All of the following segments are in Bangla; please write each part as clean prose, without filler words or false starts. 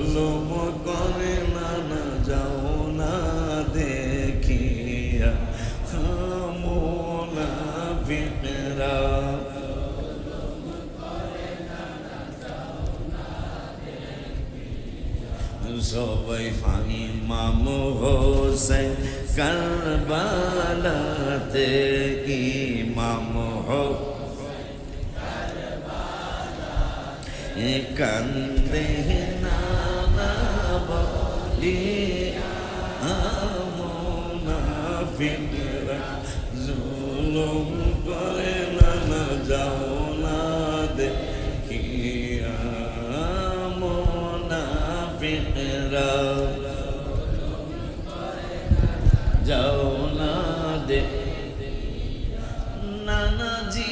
জুলুম করে না না যাও না দেখিয়া মুনাফিকরা সবাই ইমাম হোসেন কারবালাতে ইমাম কান্দে নানা বলিয়া মুনাফিকরা জুলুম করে না যাও না দেখিয়া মুনাফিকরা যাও না দে নানাজি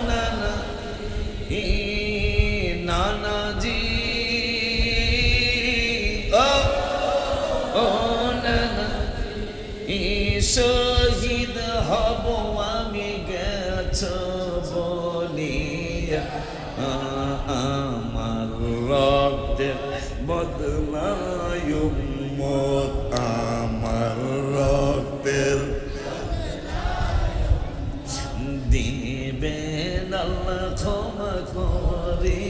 নানাজি নানা শহীদ হব আমি গেছ বলিয়া আমার রক্তের বদলায় উম্মত আমার রক্তের দিবেন আল্লাহ ক্ষমা করে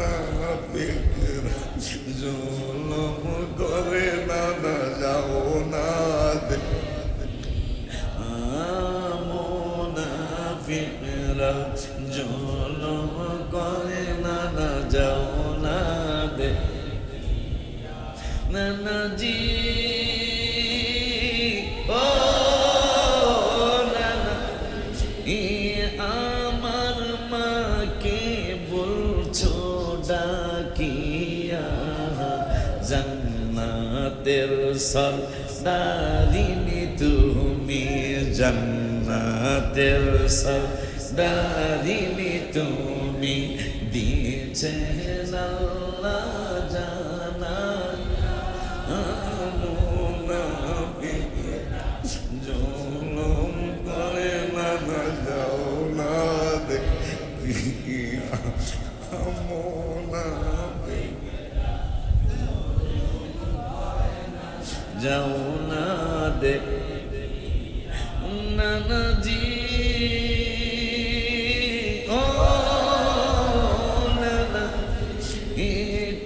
মুনাফিকরা জুলুম করে না না যাও না মুনাফিকরা জুলুম করে না না যাও না দে নানাজি ও নানা আমার মাকে বলছো ডাকিয়া জান্নাতের সরদারিনী তুমি জান্নাতের সরদারিনী তুমি দিয়েছেন আল্লাহ জানা জুলুম করে না না যাও না দেখিয়া যাও না দে নানাজি ও নানা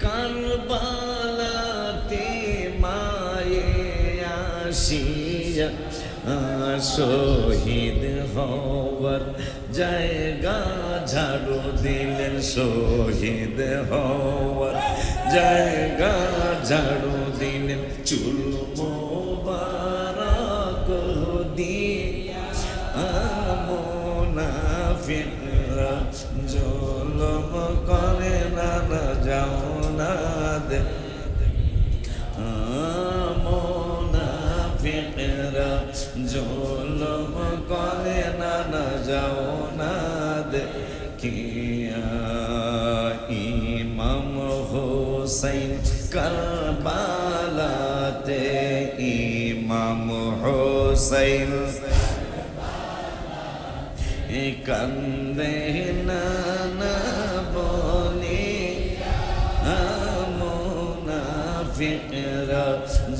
কারবালাতে মায়ে আসিয়া শহীদ হওয়ার জায়গা ঝাড়ু দিলেন শহীদ হওয়ার জায়গা ঝাড়ু দিলেন চুল মোবারক দিয়া মুনাফিকরা জুলুম করে না না যাও না দে মুনাফিকরা জুলুম করে না না যাও না দেখিয়া ইমাম হোসেন কারবালাতে ইমাম হোসেন কান্দে নানা বলে মুনাফিকরা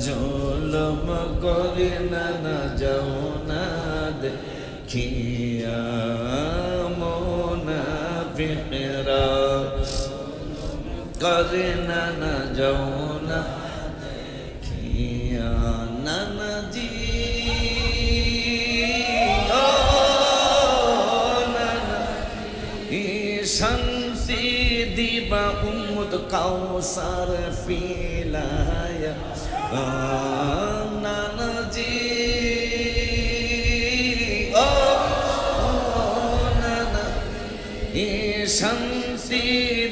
জুলুম করে না না যাও না দেখিয়া মুনাফিকরা করে না না যাও না দেখিয়া নানাজি শান্তি দিবা উম্মত কাউসার ফিলায়া নানাজি ও নানা শান্তি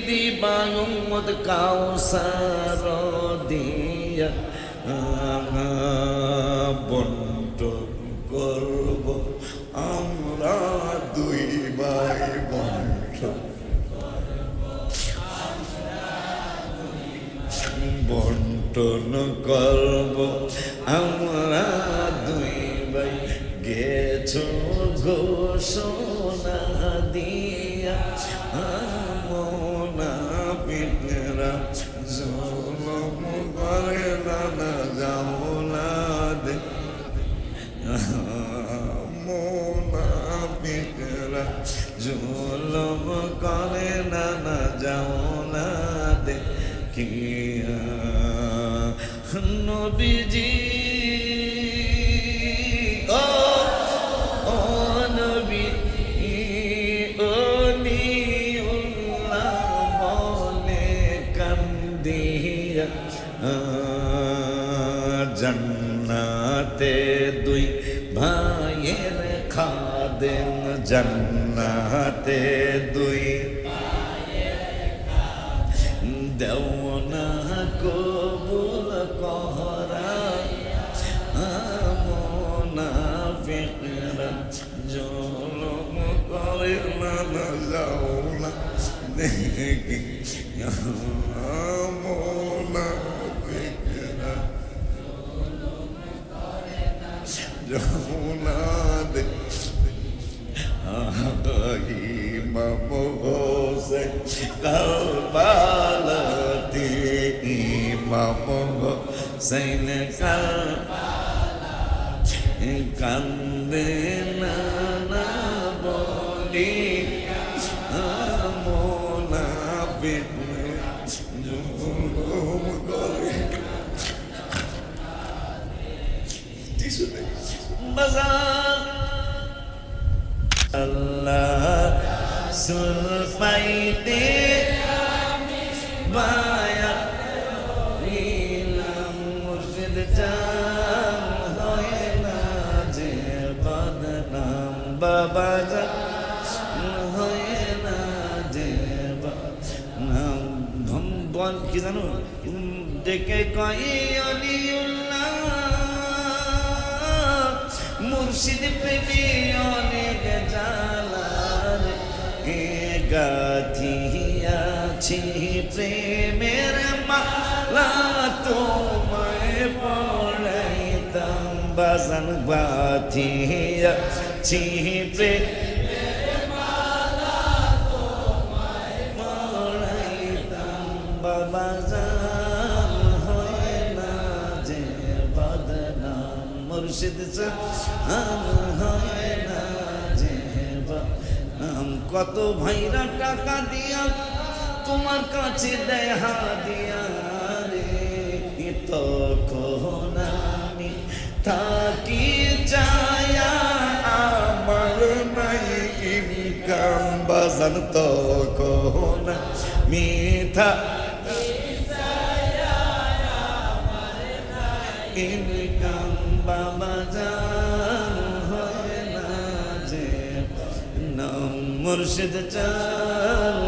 দিবা উম্মত কাউসার দিয়া বন্টন করব আমরা দুই ভাই বন্টন করব আমরা দুই ভাই গেছো ঘোষণা দিয়া মুনাফিকরা জুলুম করে না যাও না দে মুনাফিকরা জুলুম করে না যাও না দে কিয়া নবীজি ও নবী ওলিউল্লাহ বলে কান্দিয়া জান্নাতে দুই ভাইয়ের খাদেম জান্নাতে দুই দেওনা কবুল করা মুনাফিকরা জুলুম করে না যাও না দেখি মুনাফিকরা যাও না দেখি ইমাম হোসেন কারবালাতে ইমাম হোসেন কারবালাতে কান্দে না বলি মুনাফিক জুলুম করে বাজার আল্লাহ সুলফাইতে বায়া ইলাম মুর্শিদ জান হয় না যে বদনাম বাবা জান হয় না যে বদনাম ভম্বন কি জানো ডেকে কই অলিউল্লাহ মুর্শিদ প্রেমী অনেক জালার গাথিয়াছি প্রেমের মালা তোমায় পড়াইতাম বাজান গাথিয়াছি প্রেমের মালা তোমায় পড়াইতাম বাবা জান হয় না যে বদনাম মুর্শিদ হয় না যে কত ভাইরা টাকা দিয়া তোমার কাছে দেয় হাদিয়া রে তখন আমি থাকি চায়া আমার নাই ইনকাম বাজান তখন মিথা ইনকাম বাবা জান হয় না যে নাম মুর্শিদ চাল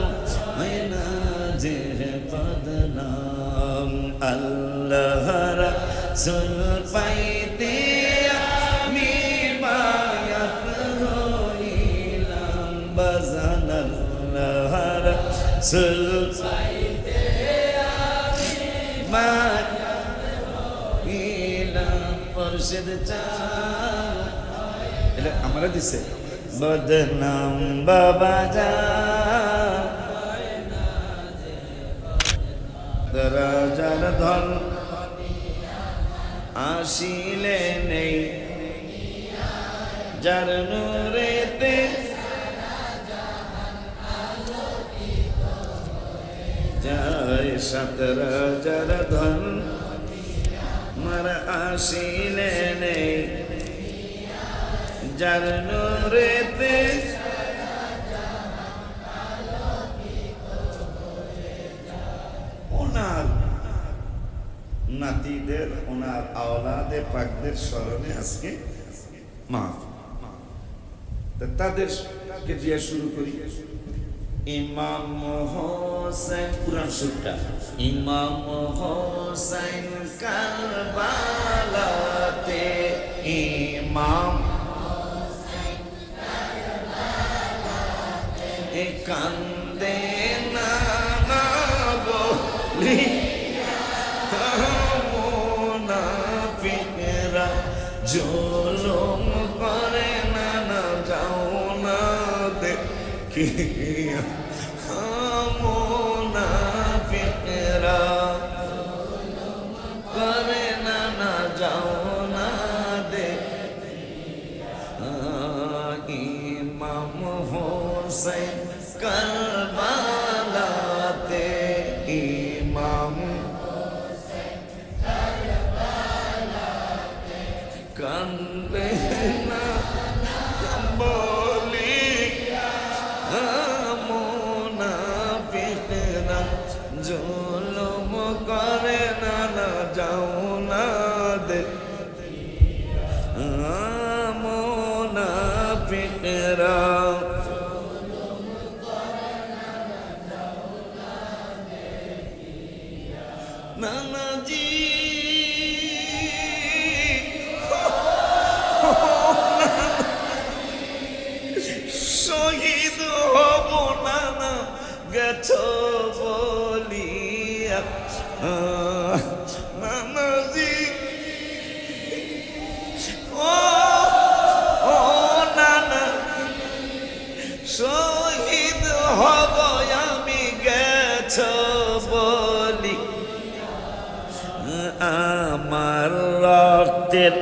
হয় না যে বদনাম আল্লাহ রাসূল পাইতে আমি বায়াত হইলাম বাজান আল্লাহ রাসূল পাইতে আমি বায়াত মুর্শিদ চাল এটা আমরা দিছে বদনাম বাবা জান রাজার ধন আসিলে নেই যার নূরেতে যায় সাত রাজার ধন মার আসিলে নেই যার নূরেতে ওনার নাতিদের ওনার আওলাদে পাকদের স্মরণে আজকে মাহফিল তাদেরকে দিয়ে শুরু করি ইমাম হোসেন পুরান সুরটা ইমাম হোসেন কারবালাতে ইমাম হোসেন কারবালাতে কান্দে না বলি মুনাফিকরা জুলুম করে না যাও না দে দেখিয়া মুনাফিকরা করে না না যাও না দেখিয়া ইমাম হোসেন কারবালাতে ইমাম কান্দে না বলি মুনাফিকরা জুলুম করে না না যাও না দেখিয়া মুনাফিকরা নানাজি শহীদ হব নানা গেছ বলিয়া নানাজি ও নানা শহীদ হব আমি গেছ বলি আমার রক্তের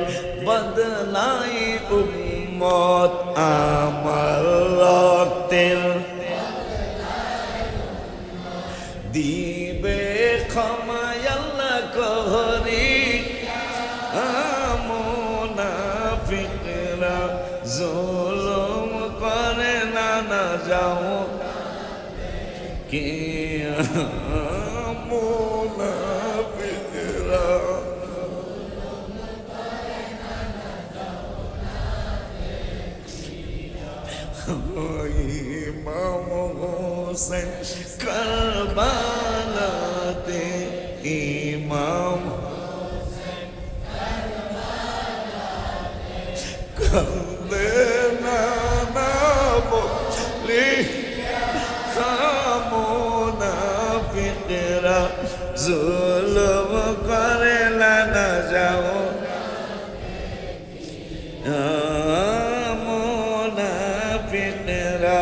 বদলাই উম্মত আমার রক্তের দিবে ক্ষমায় আল্লাহ করি মুনাফিকরা জুলুম করে না না যাও কে মুনাফিকরা ইমাম হোসেন কারবালাতে ইমাম কান্দে না না বলি মুনাফিকরা জুলুম করে না না যাও মুনাফিকরা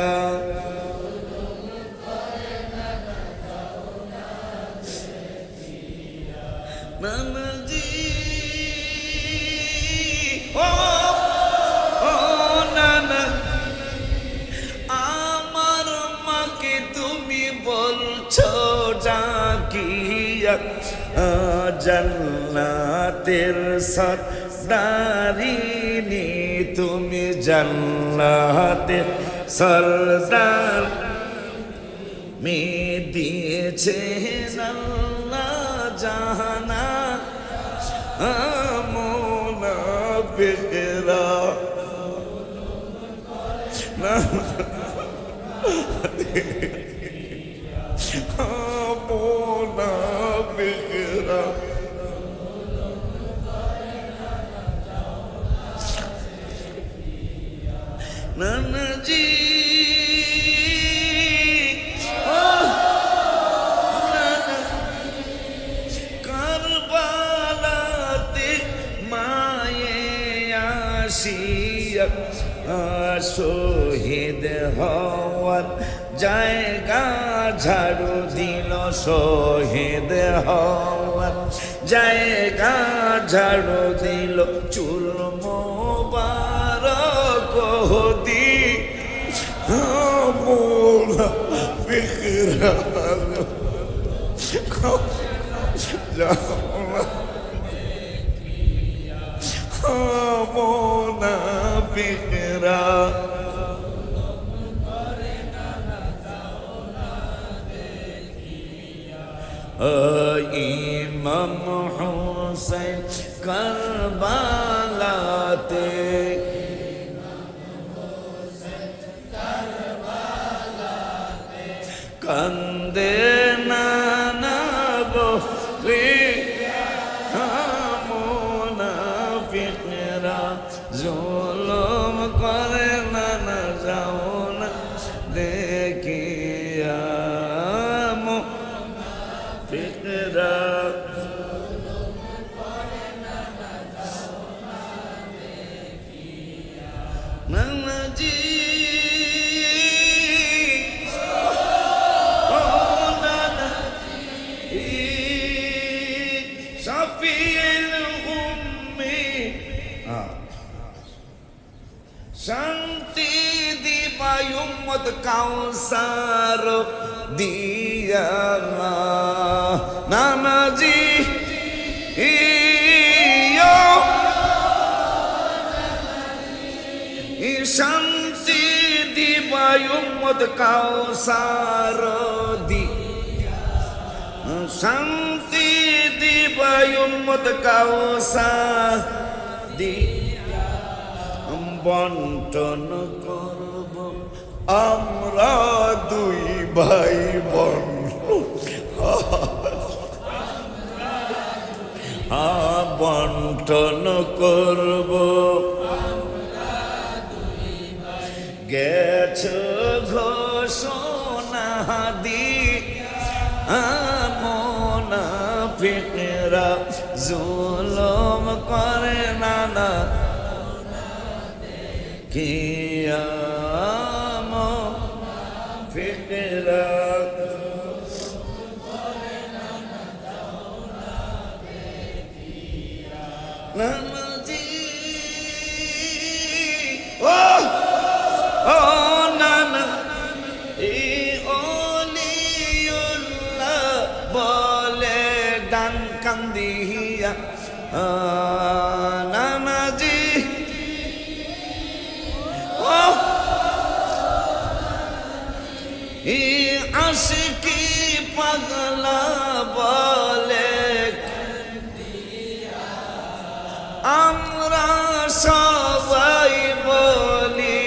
নানাজি ও নানা আমার মাকে তুমি বলছো ডাকিয়া জান্নাতের সরদারিনী তুমি জান্নাতের সরদার মে দিয়েছে আল্লাহ জাহানা মুনাফিকরা মুনাফিকরা নানাজি কারবালাতে মায়ে আসিয়া শহীদ হওয়ার জায়গা ঝাড়ু দিল শহীদ হওয়ার জায়গা ঝাড়ু দিল চুল মোবারক দি মুনাফিকরা মুনাফিকরা ইমাম হোসেন কারবালাতে কান্দে না না বলি মুনাফিকরা জুলুম করে না না যাও না দেখিয়া মুনাফিকরা নানাজি কাউসার দিয়া নানাজি শান্তি দিবাই উম্মত কাউসার দিয়া শান্তি দিবাই উম্মত কাউসার দিয়া বন্টন করব আমরা দুই ভাই বোন বন্টন করব গেছ ঘোষণা দি মুনাফিকরা জুলুম করে নানা কিয়াম ফিকরা নামাজি ও নানা ওলিউল্লাহ বলে ডান কান্দিয়া নানাজি আশিকি পাগলা বলে আমরা সবাই বলি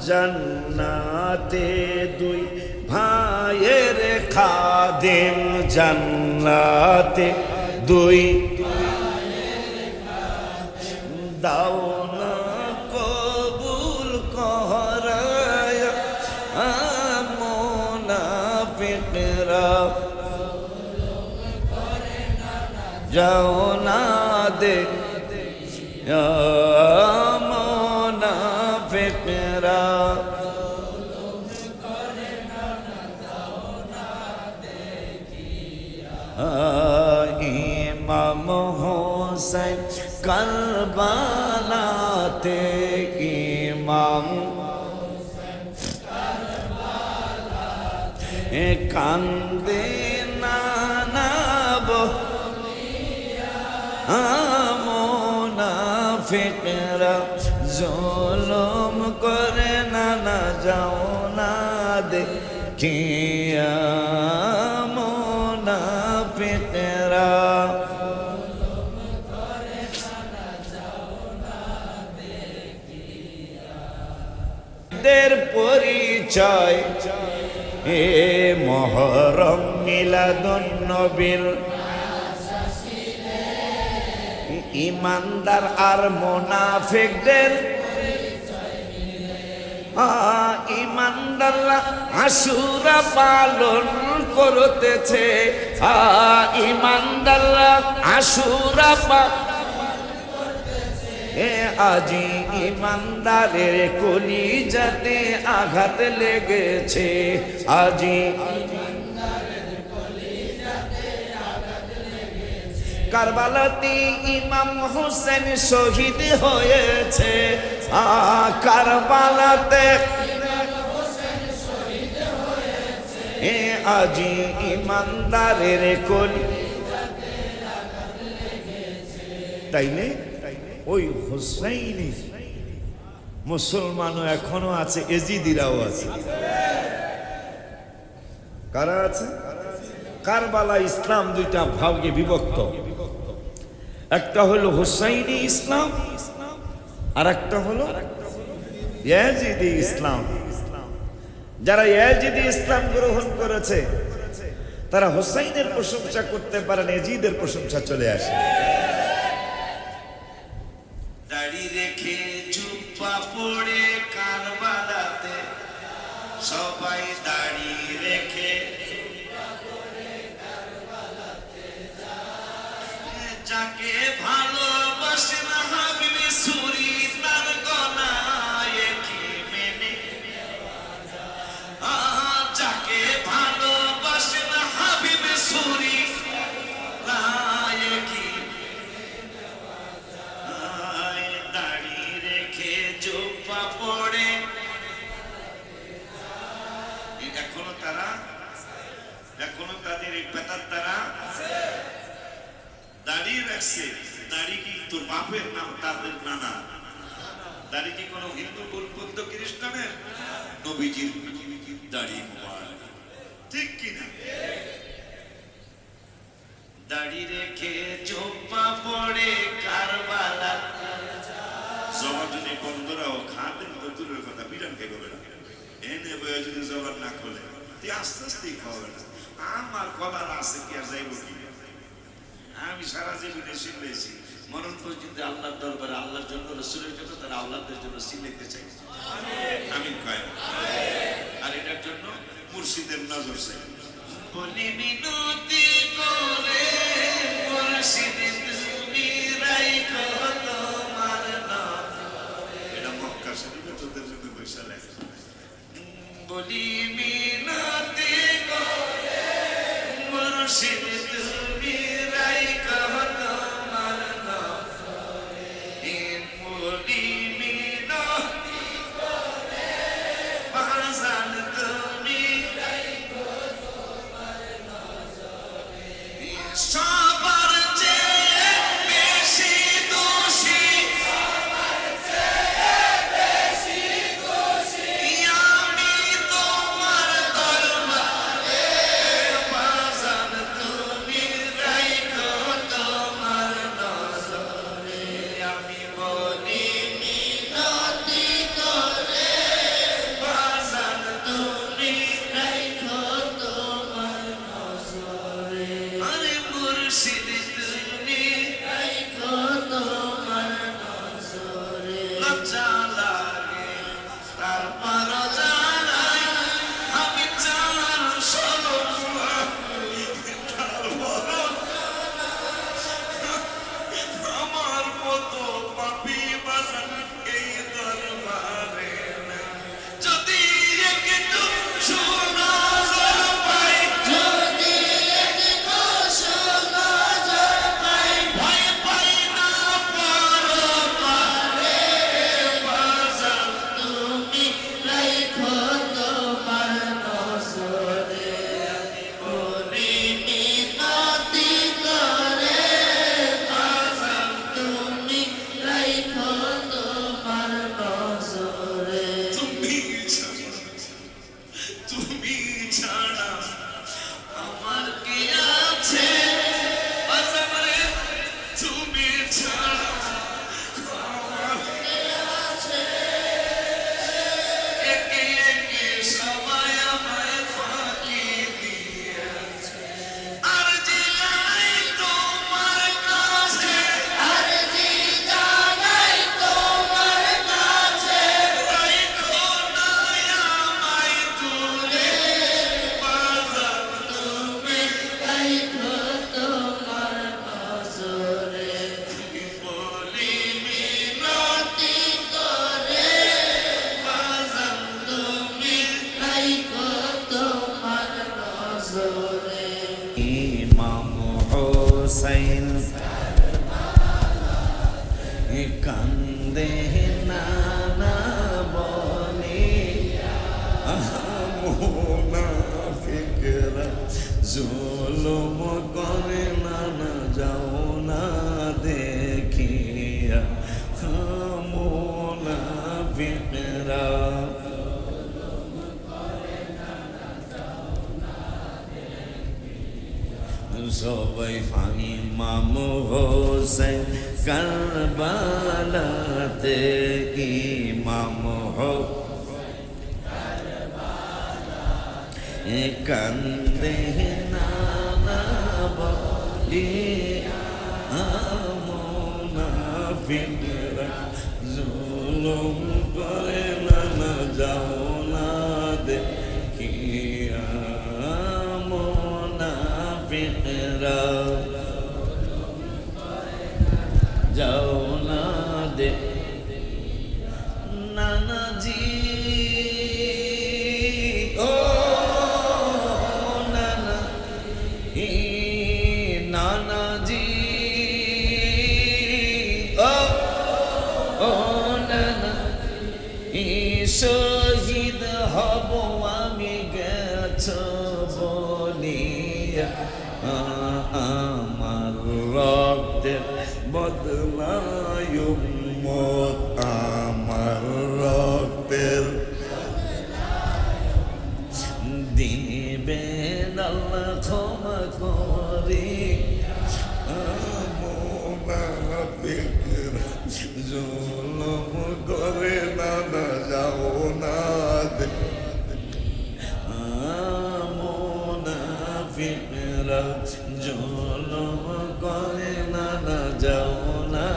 জান্নাতে দুই ভাইয়ের খাদেম জান্নাতে দুই দাও না কবুল করায় মুনাফিকরা যাও না দে মুনাফিকরা ইমাম হোসেন কারবালাতে ইমাম কান্দে নানাব মুনাফিকরা জুলুম করে নানা যাও না দেখিয়া মুনাফিকরা দের পরিচয় এ মুহররম মিলাদুন নবীর ইমানদার আর মুনাফিকদের ইমানদাররা আশুরা পালন করতেছে ইমানদাররা আশুরা আজি ইমানদারের কলিজাতে আঘাত লেগেছে আজি কারবালাতে ইমাম হোসেন শহীদ হয়েছে কারবালাতে আজি ইমানদারের কলিজাতে আঘাত লেগেছে তাই নেই ওই হুসাইনি মুসলমানও এখনো আছে এজিদিরাও আছে কারা আছে কারবালা ইসলাম দুইটা ভাগে বিভক্ত একটা হলো হুসাইনি ইসলাম আর একটা হলো ইয়াজিদি ইসলাম যারা ইয়াজিদি ইসলাম গ্রহণ করেছে তারা হুসাইনের প্রশংসা করতে পারে না ইয়াজিদের প্রশংসা চলে আসে দাড়ি রেখে জুব্বা পরে কারবালাতে সবাই দাড়ি রেখে যাকে ভালোবাসে না হাবিবে সুরি তার গলায় কি মেনে যাকে ভালোবাসে না হাবিবে সুরি গলায় কি দাড়ি রেখে জুব্বা এখনো তাদের এই পেতার দ্বারা দাঁড়িয়ে রাখছে। দাড়ি কি তোর বাপের নাম তাদের নানা? দাড়ি কি কোনো হিন্দু বৌদ্ধ খ্রিস্টানের? নবীজির দাড়ি মোবারক, ঠিক কিনা? দাড়ি রেখে চোপা পড়ে কারবালা জবাব যদি বন্ধুরাও খাবেন তো দূরের কথা, বিরান কে করবে না। এনে বয়ে যদি জবাব না খোলে তুই আস্তে আস্তেই খাওয়াবে না। আমার কলার আছে কি আর যাইব কি? আমি সারা জীবনে শিখেছি মরণ পর্যন্ত আল্লাহর দরবারে আল্লাহর জন্য রসুলের জন্য তার আল্লাহদের জন্য শিখাইতে চাই। আমি কয় আর এটার জন্য মুর্শিদের নজর চাই। বলি মিনতি করে মুর্শিদ তুমি রাইখো তোমার নাম। এটা মক্কা শরীফে তোদের জন্য পয়সা লাগে। বলি মিনতি করে মুর্শিদ তুমি রাইখো তোমার নাম। বলি মিনতি করে বাজান তুমি সবার চেয়ে বেশি দোষী, আমি তোমার দরবারে বাজান তুমি রাইখো তোমার নজরে। আমি বলি মিনতি করে বাজান তুমি রাইখো তোমার নজরে। আরে মুর্শিদ তুমি রাইখো তোমার নজরে। লজ্জা লাগে তারপর জানাই আমি চার আমার মতো পাপি বাজান এই দরবারে না। যদি একটু সুনজর পাই, যদি একটু সুনজর পাই, ভয় পাই না পরপারে বাজান তুমি রাইখো তোমার নজরে। আমি বলি মিনতি করে বাজান তুমি রাইখো তোমার নজরে। তুমি ছাড়া আমার কি আছে বাজান রে? তুমি ছাড়া আমার কি আছে? একে একে সবাই আমায় ফাঁকি দিয়েছে। আর যে নাই তোমার কাছে, আর যে জানাই তোমার কাছে, রাইখো না আমায় তুলে বাজান তুমি রাইখো তোমার নজরে। বলি মিনতি করে বাজান তুমি রাইখো তোমার নজরে। ইমাম হোসেন কান্দে নানা বলে মুনাফিকরা জুলুম করে নানা যাও না দেখিয়া। মুনাফিকরা সবাই ইমাম হোসেন কারবালাতে ইমাম কান্দে নানা বলি মুনাফিকরা জুলুম করে নানা যাও না দেখিয়া। মুনাফিকরা যাও না দে নানাজি। ও নানা নানাজি, ও নানা শহীদ হব আমি গেছি বলিয়া আমার রক্তের বদলায় উম্মত আমার রক্তের দিবেন আল্লাহ ক্ষমা করে মুনাফিকরা জুলুম করে না যাও না দে মুনাফিকরা জুলুম করে না যাও না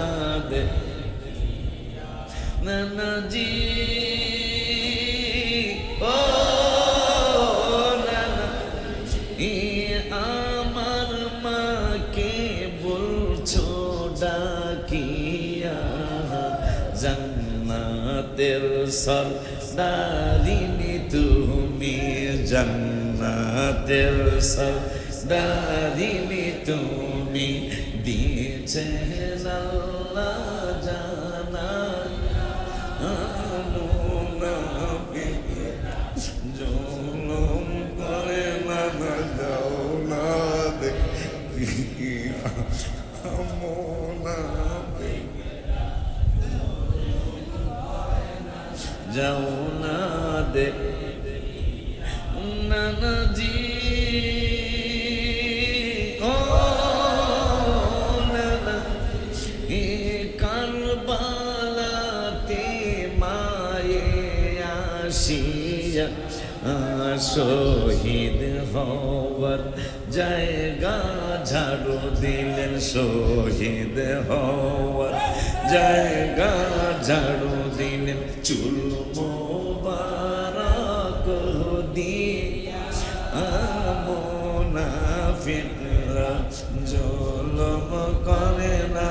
দে নানাজি ও নানা আমার মাকে বলছো ডাকিয়া জান্নাতের সরদারিনী তুমি জান্নাতের সরদারিনী তুমি দিয়েছেন আল্লাহ জানা জুলুম করে না যাও না দেখিয়া যাও না দে নানাজি ও নানা এ কারবালাতে মায়ে আসিয়া শহীদ হওয়ার জায়গা ঝাড়ু দিলেন শহীদ হওয়ার জায়গা ঝাড়ু দিলেন চুল মোবারক দিয়া মুনাফিকরা জুলুম করে না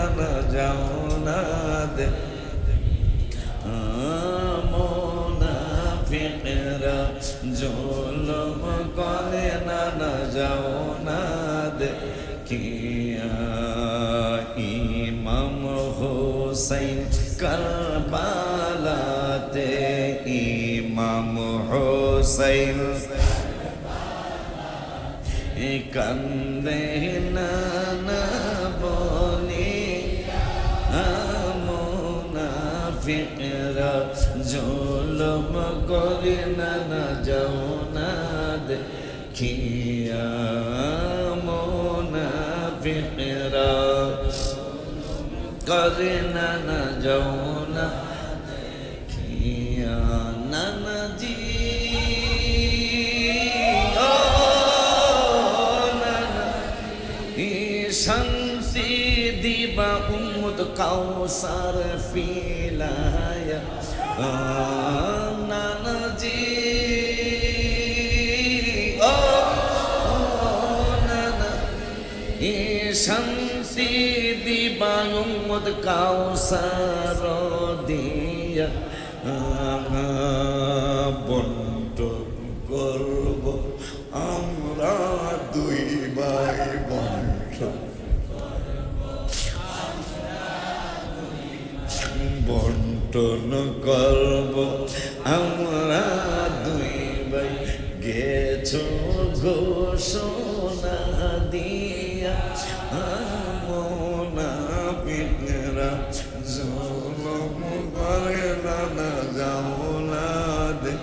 যাও না দে মুনাফিকরা জুলুম করে না যাও না দে কিয়া ইমাম হুসাইন কারবালাতে ইমাম হুসাইন কান্দে না বলে মুনাফিকরা জুলুম করে না যাও না দেখিয়া মুনাফিকরা করে না যাও না দেখিয়া নানাজি শান্তি দিবা উম্মত কাউসার ফিলায়া নানাজি ও নানা শান্তি দিবা উম্মত কাউসার দিয়া বন্টন করব আমরা দুই ভাই বন্টন করব আমরা দুই ভাই গেছো ঘোষণা দিয়া মুনাফিকরা জুলুম করে না যাও না দে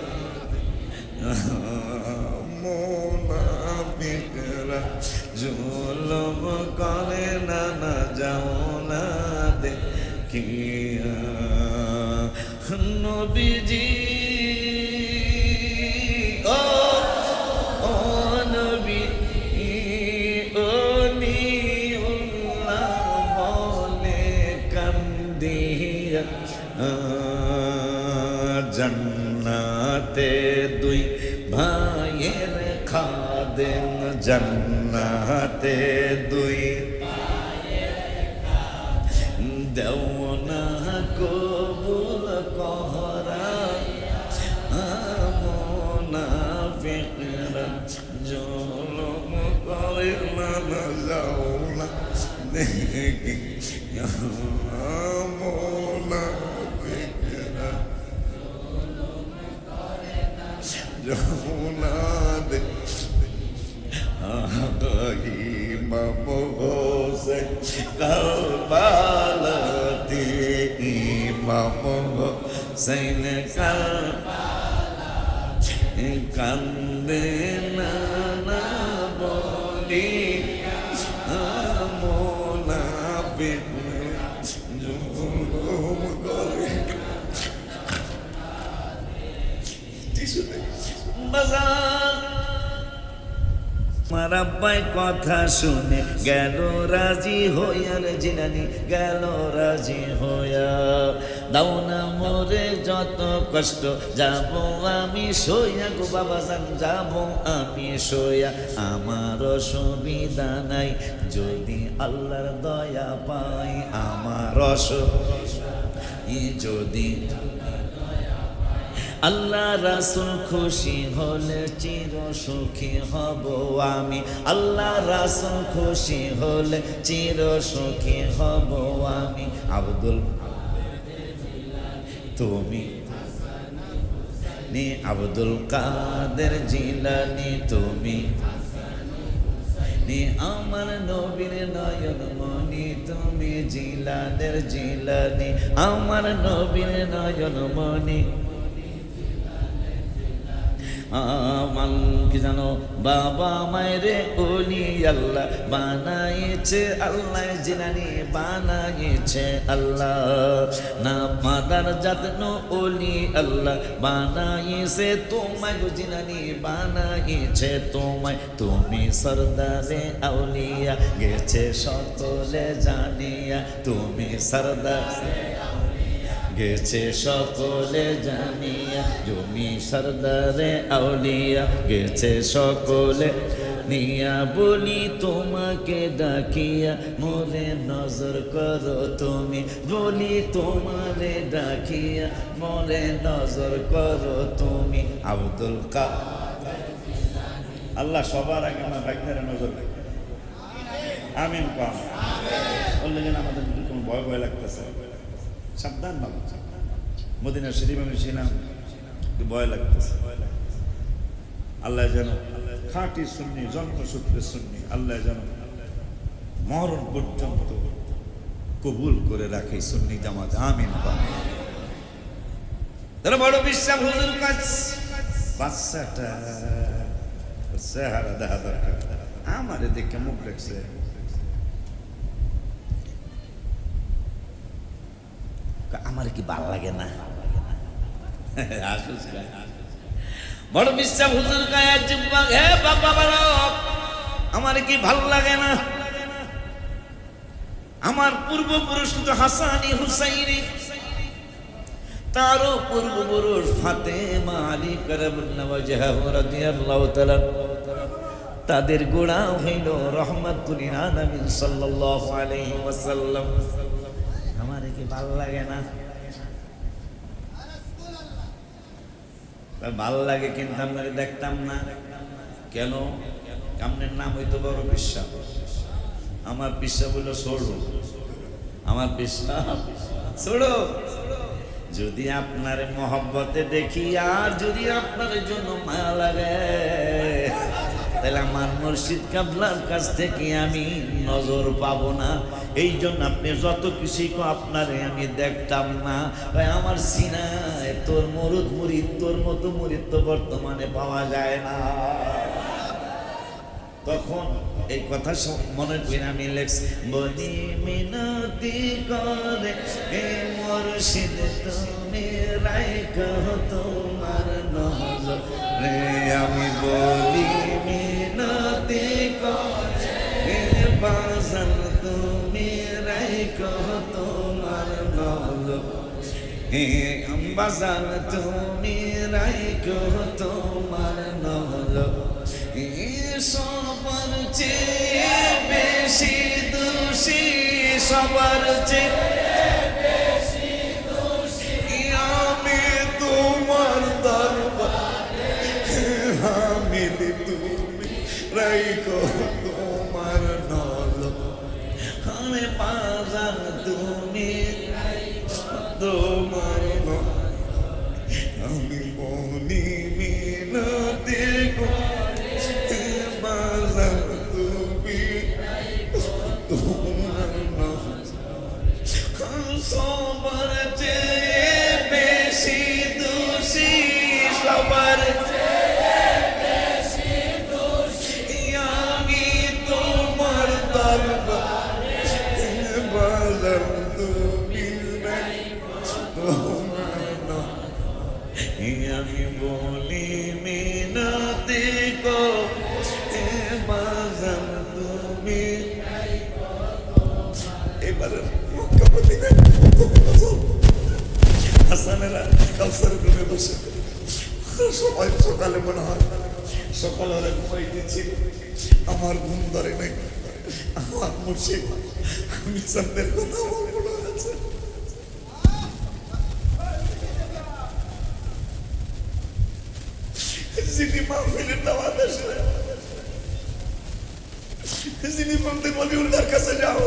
মুনাফিকরা জুলুম করে না যাও না দে কিয়া নবীজি ও নবী ওলিউল্লাহ বলে কান্দিয়া জান্নাতে দুই ভাইয়ের খাদেম জান্নাতে দুই দেওনা কবুল করা মুনাফিকরা জুলুম করে না যাও না দেখিয়া মুনাফিকরা যমুনা দে ইমাম হোসেন কারবালাতে ইমাম হোসেন কারবালাতে কান্দে না বলি মোনাফিক জুলুম করে বাজার আমার আব্বাই কথা শুনে গেল রাজি হইয়ার জিলানি গেল রাজি হইয়া দাও না মোরে যত কষ্ট যাব আমি সইয়া গো বাবা জান যাব আমি সইয়া আমার অসুবিধা নাই যদি আল্লাহর দয়া পাই আমার অসুবিধা যদি আল্লাহ রাসূল খুশি হলে চির সুখী হব আমি আল্লাহ রাসূল খুশি হলে চির সুখী হব আমি আব্দুল তুমি নি আব্দুল কাদের জিলানী তুমি নি আমার নবীর নয়ন মনি তুমি জিলানের জিলানী আমার নবীর নয়ন মনি আমার কি জানো বাবা মায়েরে ওলি আল্লাহ বানাইছে আল্লাহ জিলানি বানাইছে আল্লাহ না মাদার জাতনো ওলি আল্লাহ বানাইছে তোমায় গো জিলানি বানাইছে তোমায় তুমি সরদারে আউলিয়া গেছে সকলে জানিয়া তুমি সরদারে গেছে সকলে জানিয়া তুমি সরদারে আউলিয়া গেছে সকলে নিয়া বলি তোমাকে ডাকিয়া মোরে নজর করো তুমি বলি তোমারে ডাকিয়া মোরে নজর করো তুমি আব্দুল কাদের আল্লাহ সবার আগে আমার ভাগ্যের নজর রাখে আমিন পাম বললে যেন আমাদের কোনো ভয় ভয় লাগতেছে সাবধান বাবা মদিনা শরীফ আমি ছিলাম ভয় লাগতেছে আল্লাহ যেন খাঁটি সুন্নি জন্মসূত্রে সুন্নি আল্লাহ যেন মরণ পর্যন্ত কবুল করে রাখে সুন্নি জামাত আমিন তারা বড় বিশ্বাস হুজুর কাজ বাচ্চাটা চেহারা দেখা দরকার আমারে দেখে মুখ দেখছে আমার কি ভাল লাগে না বড় বিশ্বাস হুজুর কায়া জিব্বা হে বাবা বলো আমার কি ভাল লাগে না আমার পূর্বপুরুষ তো হাসানি হুসাইনি তারও পূর্বপুরুষ ফাতেমা আলী কারামুল্লাহ রাদিয়াল্লাহু তাআলা তাদের গোড়া হইল রাহমাতুল লিল আলামিন সাল্লাল্লাহু আলাইহি ওয়াসাল্লাম আমার কি ভাল লাগে না ভালো লাগে কিন্তু আপনারা দেখতাম না কেন আপনার নাম হইতো বড় বিশ্বাস আমার বিশ্বাস হইল ছোড়ো আমার বিশ্বাস ছোড়ো যদি আপনার মহব্বতে দেখি আর যদি আপনার জন্য মায়া লাগে তাহলে আমার মুর্শিদ কাবলার কাছ থেকে আমি নজর পাবো না এই জন্য আপনি যত কিছুই আপনারে আমি দেখতাম না আমার সিনায় তোর মরুদ মুরিদ তোর মতো মুরিদ তো বর্তমানে পাওয়া যায় না তখন এই কথা মনে করে আমি লেখছি বলি মিনতি করে হে মুর্শিদ তুমি রাইখো তোমার নজর রে আমি বলি মিনতি করে হে বাজান তুমি রাইখো তোমার নজর হে বাজান তুমি রাইখো তোমার নজর সবার চেয়ে বেশি দোষী সবার চেয়ে বেশি দোষী আমি তোমার দরবারে হামিদ তুমি রাইখো তোমার নজর আমি বাজান তুমি তোমার আমি বলি মিনা দেখো বাজার তুমি সবার চেয়ে বেশি দোষী সবার আমি তোমার দরবারে বাজার তুমি আমি বলি মিনতি কো বাজার তুমি এবারে হাসানেরা কাউসারের রুমে বসে সবাই সকালে মনে হয় সকালে ওরা ঘুমাই দিয়েছিল আমার ঘুম ধরে নাই আমার মুর্শিদ আমি চাঁদের কথা আমার মনে আছে যিনি মাহফিলের দাওয়াত আসলে যিনি বলতে বলি ওনার কাছে যাও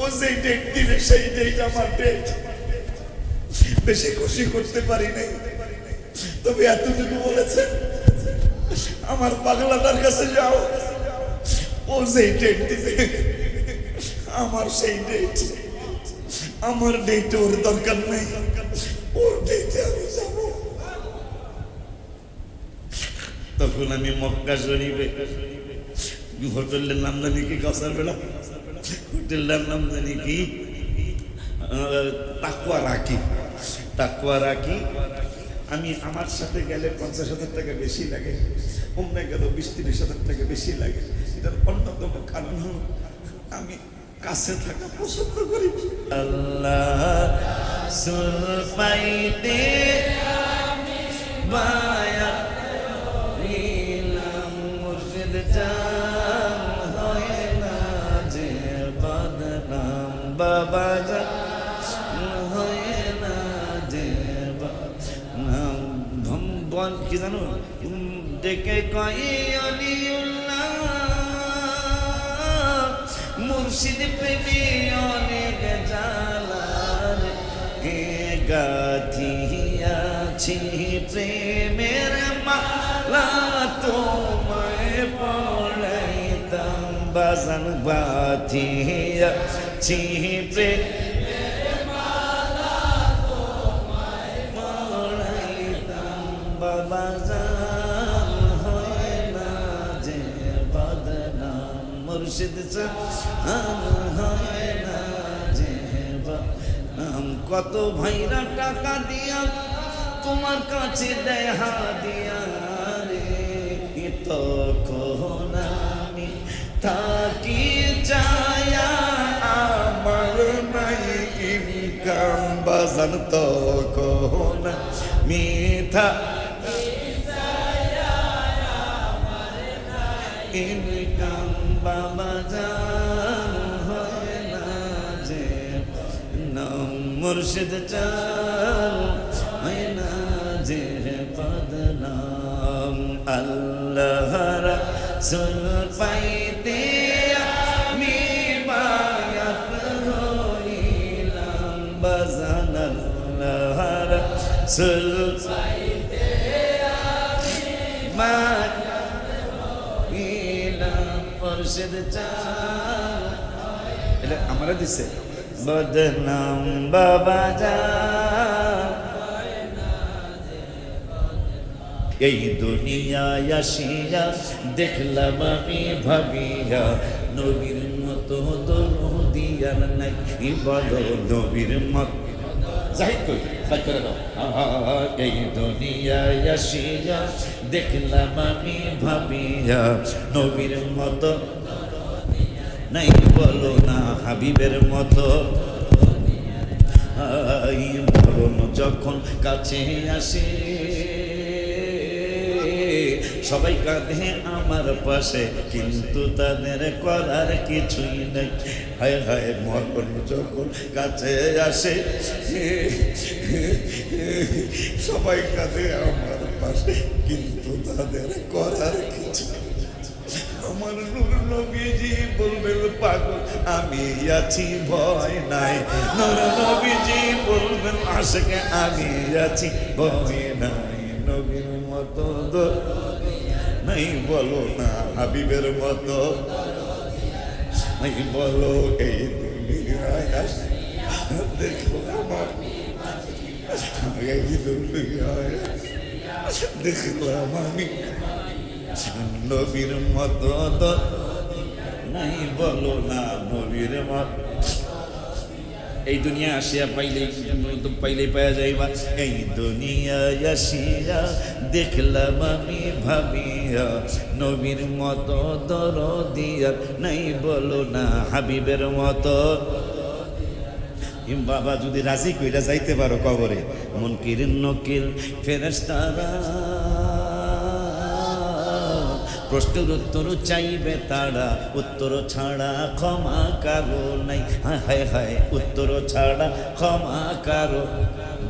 ও যেই ডেট দিবে সেই ডেট আমার ডেট বেশি খুশি করতে পারি নাই তবে এতটুকু বলেছেন আমার পাগলাটার কাছে যাও ও যেই ডেট দিবে আমার সেই ডেট আমার ডেট ওর দরকার নেই ওর ডেটে আমি যাব তখন আমি মক্কা শরীফে হোটেলের নাম জানি কি কাউসার বেলা হোটেলটার নাম জানি কি তাকওয়া রাখি আমি আমার সাথে গেলে 50,000 টাকা বেশি লাগে অন্য গেল 20-30,000 টাকা বেশি লাগে এটার অন্যতম কারণ হল আমি কাছে থাকা পছন্দ করি আল্লাহ সুলফাইতে বায়া নীলাম মুর্শিদ জান হয় না যে বদনাম বাবা জান হয় না যে বদনাম ভম্বন কি জানো ডেকে কই অলিউল্লাহ মুর্শিদ প্রেমে অনেক জালার এ গাথিয়াছি প্রেমের মালা তোমায় পড়াইতাম বাজান গাথিয়াছি প্রেমের মালা তোমায় পড়াইতাম বাবা জান হয় না যে বদনাম মুর্শিদ জান হয় না যে বদনাম কত ভাইরা টাকা দিয়া তোমার কাছে দেয় হাদিয়া রে তখন আমি থাকি চায়া আমার নাই ইনকাম বাজান তখন মিথা ইনকাম বাবা জান হয় না যে নাম মুর্শিদ চাল হয় না যে বদনাম আল্লাহ রাসূল পাইতে আমি বায়াত হইলাম বাজান আল্লাহ রাসূল পাইতে আমি বায়াত মুর্শিদ চাল এটা আমরা দিছে বদনাম বাবা জান এই দুনিয়ায় আসিয়া দেখলাম আমি ভাবিয়া নবীর মতো দরদিয়ার নাই বলো নবীর মতো জাহিদ কই করে দাও এই দুনিয়ায় আসিয়া দেখলাম আমি ভাবিয়া নবীর মতো নাই বলো না হাবিবের মতো মরণ যখন কাছে আসে সবাই কাঁদে আমার পাশে কিন্তু তাদের করার কিছুই নেই হায় হায় মরণ যখন কাছে আসে সবাই কাঁদে আমার পাশে কিন্তু তাদের করার কিছু আমার নূর নবীজি বলবেন পাগল আমি আছি ভয় নাই নূর নবীজি বলবেন আশিক আমি আছি ভয় নাই নবীর মত নাই বলো না হাবিবের মতো, নাই বলো এই দুনিয়ায় দেখলাম এই দুনিয়ায় দেখলাম আমি নবীর মতো নাই বলো না নবীর মতো। এই দুনিয়া আসিয়া পাইলেই পাওয়া যাইবা, এই দুনিয়ায় আসিয়া দেখলাম আমি ভাবিয়া নবীর মতো দরদিয়া নাই বলো না হাবিবের মতো। বাবা যদি রাজি কইরা যাইতে পারো কবরে, মুনকির নকির ফেরেশতারা প্রশ্নের উত্তর চাইবে তারা, উত্তর ছাড়া ক্ষমা কারো নাই। হায় হায় হায়, উত্তর ছাড়া ক্ষমা কারো।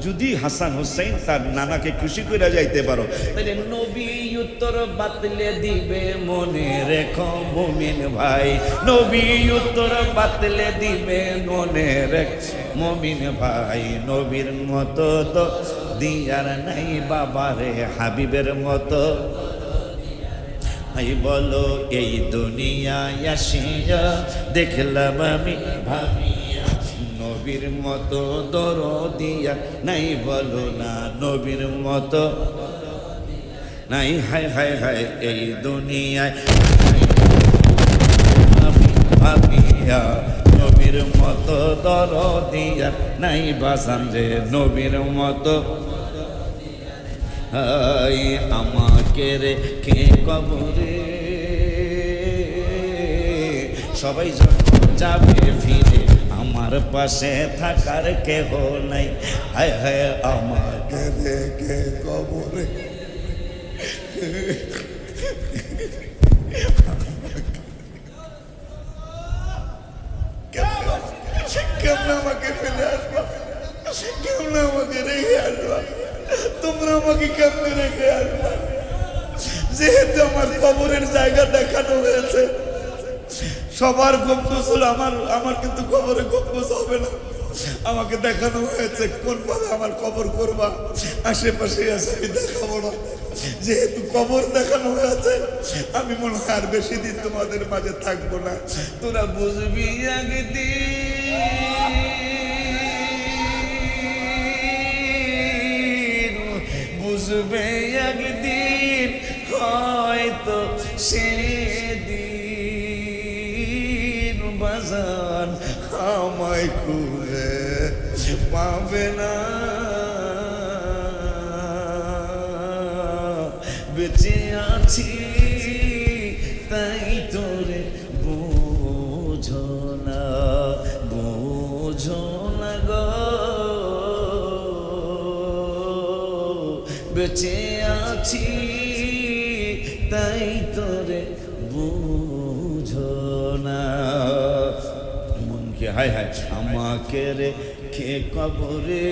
যদি হাসান হুসাইন তার নানাকে খুশি করে যাইতে পারো, তাহলে নবী উত্তর বাতলে দিবে মনে রেখো মুমিন ভাই, নবী উত্তর বাতলে দিবে মনে রেখ মুমিন ভাই। নবীর মতো তো দিয়ার নাই বাবারে হাবিবের মতো। ভাই বলো এই দুনিয়ায় আসিয়া দেখলাম আমি ভাবিয়া নবীর মতো দরদিয়া নাই বলো না নবীর মতো নাই। হায় হায় হায়, এই দুনিয়ায় আমি ভাবিয়া নবীর মতো দরদিয়া নাই বাসান যে নবীর মতো। হাই আমাকে রেখে কবরে সবাই যখন যাবে ফিরে, আমার পাশে থাকার কেহ নাই। হায় হায় আমাকে রেখে কবরে কেমন আমাকে ফেলে আসবা, কেমন আমাকে রেখে আসবা, তোমরা আমাকে কেমনে রেখে আসবা? যেহেতু আমার কবরের জায়গা দেখানো হয়েছে, সবার গম্বুজ হলো, আমার কিন্তু কবরে গম্বুজ হবে না। আমাকে দেখানো হয়েছে কোন ভাবে আমার কবর করবা, আশেপাশে আছে আমি দেখাবো না। যেহেতু কবর দেখানো হয়েছে, আমি মনে হয় আর বেশি দিন তোমাদের মাঝে থাকবো না। তোরা বুঝবি একদিন, বুঝবে একদিন, হয়তো সেদিন বাজান আমায় খুঁজে পাবে না। বেঁচে আছি তাই তোরে বুঝো না, বুঝো না গো। বেঁচে আছি তাই তোরে বুঝো না। মনকে হায় হায় আমাকে রেখে কবরে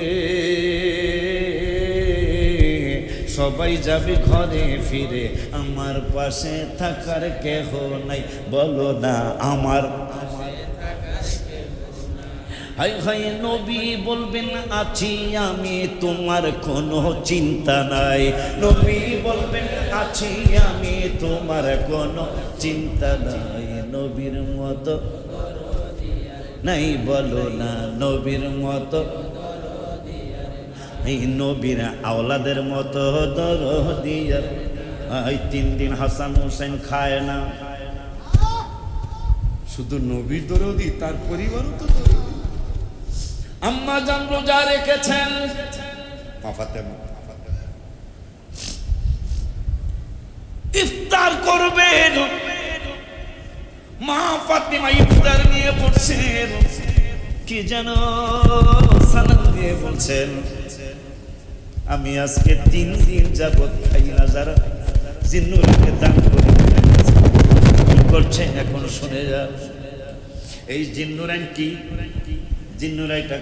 সবাই যাবে ঘরে ফিরে, আমার পাশে থাকার কেহ নাই বলো না আমার। হায় হায় নবী বলবেন আছি আমি, তোমার কোনো চিন্তা নাই। নবী বলবেন আছি আমি, তোমার কোনো চিন্তা নাই। নবীর মতো নাই বলো না নবীর মতো। এই নবীর আওলাদের মতো দরদিয়া। এই 3 দিন হাসান হুসেন খায় না, শুধু নবীর দরদি, তার পরিবারও তো দরদি। আম্মা জান রোজা রেখেছেন, ইফতার করবেন, মা ফাতিমা ইফতার নিয়ে পড়ছেন, কি যেন সালাম দিয়ে বলছেন, আমি আজকে 3 দিন যাবত খাই না। যারা জিন্নুরকে দান করছেন এখন শুনে যা। এই জিন্নুরান কি, জিন্নুরাইটা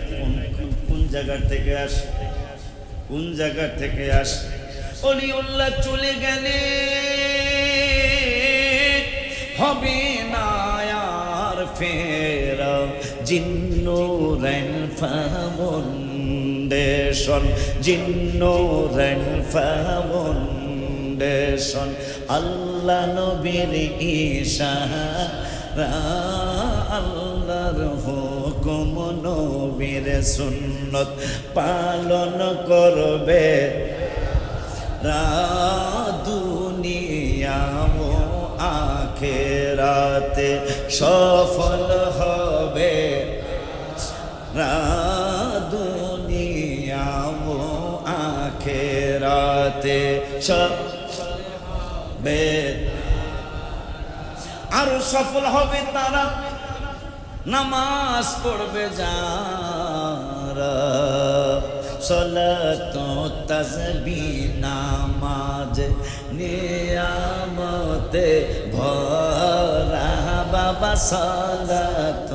কোন জায়গা থেকে আসে, কোন জায়গা থেকে আসে? অলিউল্লাহ চলে গেলে হবে না আর ফেরা, জিন্নুরান ফাউন্ডেশন, জিন্নুরান ফাউন্ডেশন। ফাউন্ডেশন আল্লাহ নবীর ইশারা আল্লাহর হুকুম নবীর সুন্নত পালন করবে দুনিয়া ও আখিরাতে সফল হবে দুনিয়া ও আখিরাতে সফল হবে আর সফল হবে তারা নামাজ পড়বে যারা সালাত তাসবিহ নামাজ নিয়ামতে ভরা বাবা সালাত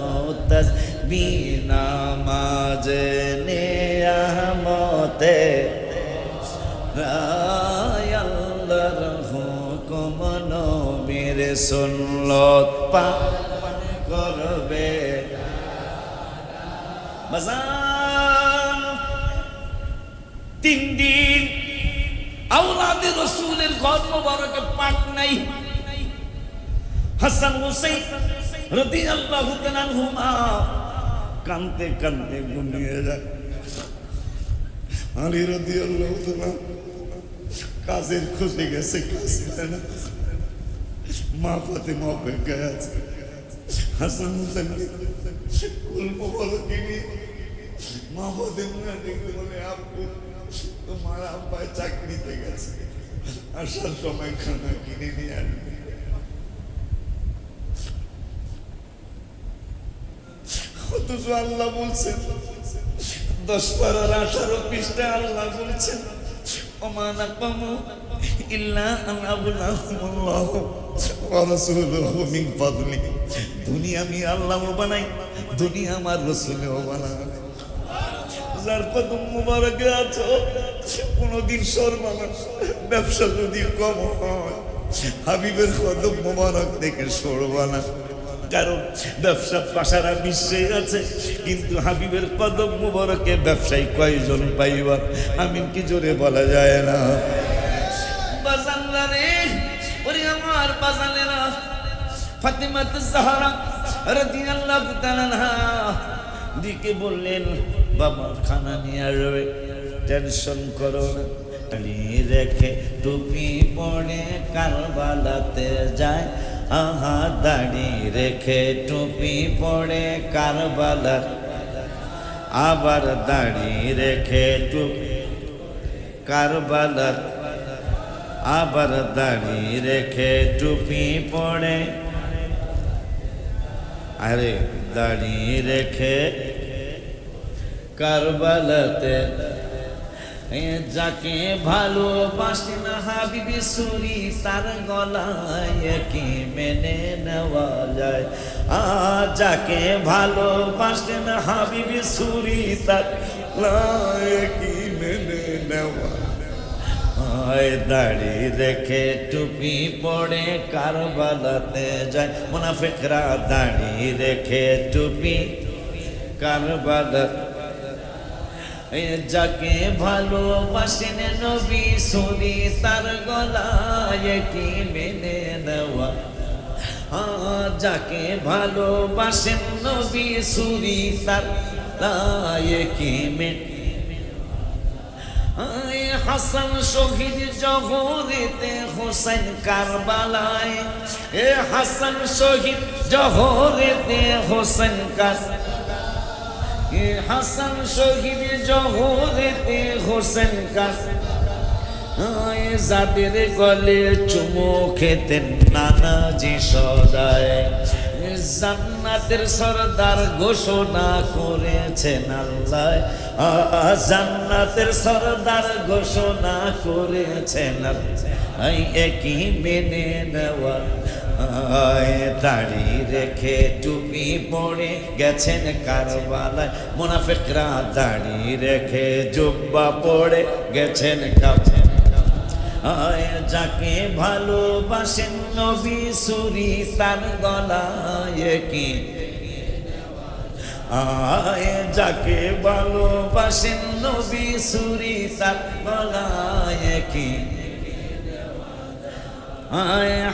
তাসবিহ নামাজ নিয়ামতে আল্লাহর হুকুম নবীর সুন্নত পালন করবে বাজান 3 দিন আওলাদে রাসূলের ঘর মোবারকে পাক নাই হাসান হুসাইন রাদিয়াল্লাহু তাআলা আনহুমা কাঁদতে কাঁদতে ঘুমিয়ে যায় আলী রাদিয়াল্লাহু তাআলা কাজের খুশি গেছে কাছে না মা ফাতেমা অপেক্ষায় আছে হাসান হুসাইন কুল মোবারকে নিয়ে মা ফাতেমা দেখতে বলে আপু তোমার আব্বা চাকরিতে গেছে আসার সময় খানা কিনে নিয়ে আসবে অথচ আল্লাহ বলছেন 10 পারার 18 পৃষ্ঠা আল্লাহ বলছেন ওমা নাকমু ইল্লা আন আবুলাহুমুল্লাহ ওয়া রাসূলুহু মিন ফাদলি দুনিয়া আমি আল্লাহও বানাই দুনিয়া আমার রাসূলও বানাই যার কদম মুবারকে আছো কোনদিন শর্মানা ব্যবসা যদি কম হয় হাবিবের কদম মুবারক থেকে সরবা না কারণ ব্যবসা পাশারা বিশ্বে আছে কিন্তু হাবিবের কদম মুবারকে ব্যবসায়ী কয়জন পাইবা আমিন কি জোরে বলা যায় না বাজানরা রে ওরে আমার বাজানেরা ফাতিমাতুজ জাহরা রাদিয়াল্লাহু তাআলা আনহা দিকে বললেন বাবা খানা নিয়ে আসবে টেনশন করো না রেখে টুপি পরে কারবালাতে যায় আহা দাড়ি রেখে টুপি পরে কারবালা আবার দাড়ি রেখে টুপি কারবালার আবার দাড়ি রেখে টুপি পরে আরে দাড়ি রেখে কারবালাতে যাকে ভালোবাসেন হাবিবি সুরি তার গলায় কি মেনে নেওয়া যায় যাকে ভালোবাসেন হাবিবি সুরি তার গলায় কি মেনে নেওয়া দাড়ি রেখে টুপি পরে কারবালাতে যায় মুনাফিকরা দাড়ি রেখে টুপি কারবালা যাকে ভালোবাসেন নবী সুরি তার গলায় কি মেনে নেওয়া যাকে ভালোবাসেন নবী সুরি তার গলায় কি মেনে হাসান শহীদ জহরেতে হোসেন কারবালায় হাসান শহীদ জহরেতে হোসেন হাসান শহীদ জহরেতে হোসেন যাদের গলে চুমো খেতেন নানাজি সদায় জান্নাতের সরদার ঘোষণা করেছেন আল্লাহ জান্নাতের সরদার ঘোষণা করেছেন একই মেনে নেওয়া দাড়ি রেখে টুপি পরে গেছেন কারবালায় মুনাফিকরা দাড়ি রেখে জুব্বা পরে গেছেন যাকে ভালোবাসেন নবী সুরি তার গলায় কি যাকে ভালোবাসেন নবী সুরি তার গলায় কি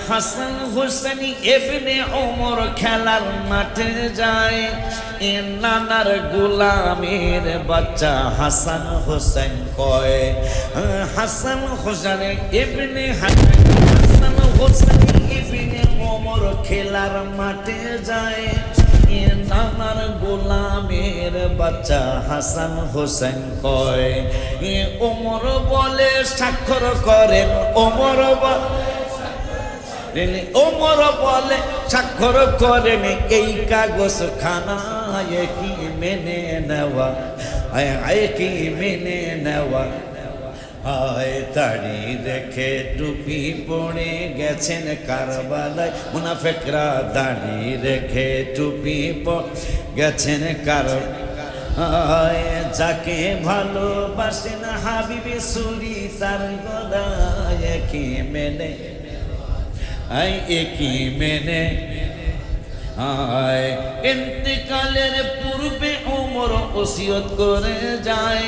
হাসান হোসেন ইবনে ওমর খেলার মাঠে যায়, নানার গোলামের বাচ্চা হাসান হোসেন কয়, হাসান হোসেন ইবনে হাসান হোসেন ইবনে ওমর খেলার মাঠে যায়, নানার গোলামের বাচ্চা হাসান হোসেন কয়, ওমর বলে স্বাক্ষর করেন, ওমর বলে স্বাক্ষর করেন এই কাগজ খানায়, কি মেনে নেওয়া, কি মেনে নেওয়া। তাড়ি রেখে টুপি পড়ে গেছেন কারবালায়, মুনাফিকরা দাড়ি রেখে টুপি পড়ে গেছেন কারবালায়, যাকে ভালোবাসেন হাবিবে সুরি তার গলায়, কি মেনে একই মেনে। ইন্তেকালের পূর্বে ওমর ওসিয়ত করে যায়,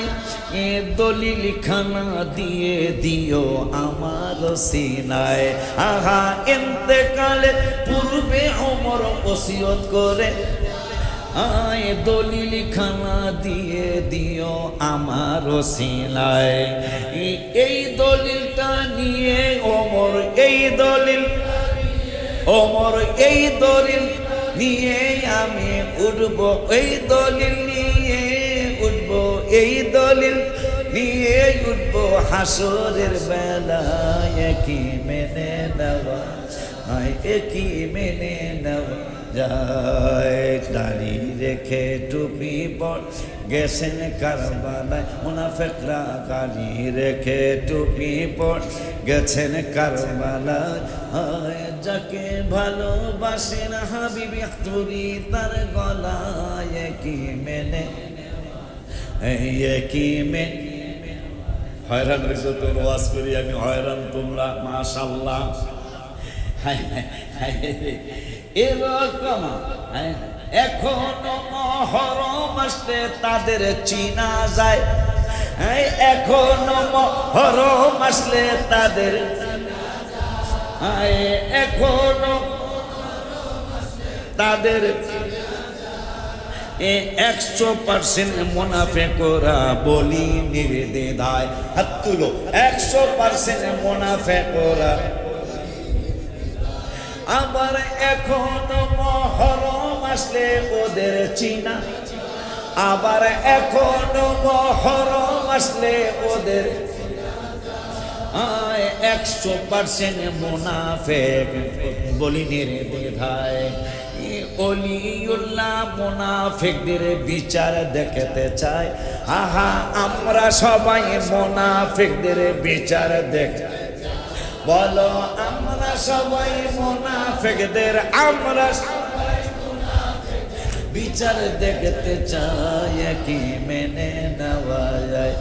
দলিল খানা দিয়ে দিও আমার সিনায়। ইন্তেকালের পূর্বে ওমর ওসিয়ত করে, দলিল খানা দিয়ে দিও আমার সিনায়। এই দলিলটা নিয়ে ওমর, এই দলিল ওমর, এই দলিল নিয়ে আমি উঠব, এই দলিল নিয়ে উঠব, এই দলিল নিয়ে উঠব হাসরের বেলায়, কি মেনে নেওয়া, কি মেনে নেওয়া যায়। দাড়ি রেখে টুপি পড়ে গেছেন কারবালায়, মুনাফিকরা দাড়ি রেখে টুপি পড়ে গেছেন কারবালায়, যাকে ভালোবাসেন হাবিবি তুরি তার গলায়, কি মেনে, কি মেনে। হয়রান হয়েছে তোর ওয়াজ করি আমি, হয়রান তোমরা, মাশাআল্লাহ। এরকম এখনো মহরম আসলে তাদের চিনা যায়, এখনো মহরম আসলে তাদের, এখনো তাদের 100% মুনাফিকরা বলি নির্দ্বিধায়, হাত তুলো, 100% মুনাফিকরা। আবার এখনো মহরম আসলে ওদের চিনা, আবার এখনো মহরম আসলে ওদের 100% মুনাফিক বলি নির্দ্বিধায়। অলিউল্লাহ মুনাফিকদের বিচার দেখতে চাই, আমরা সবাই মুনাফিকদের বিচার দেখতে, বলো আমরা সবাই মুনাফিকদের, আমরা বিচার দেখতে চাই, কি মেনে নেওয়া যায়,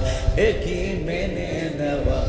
কি মেনে নেওয়া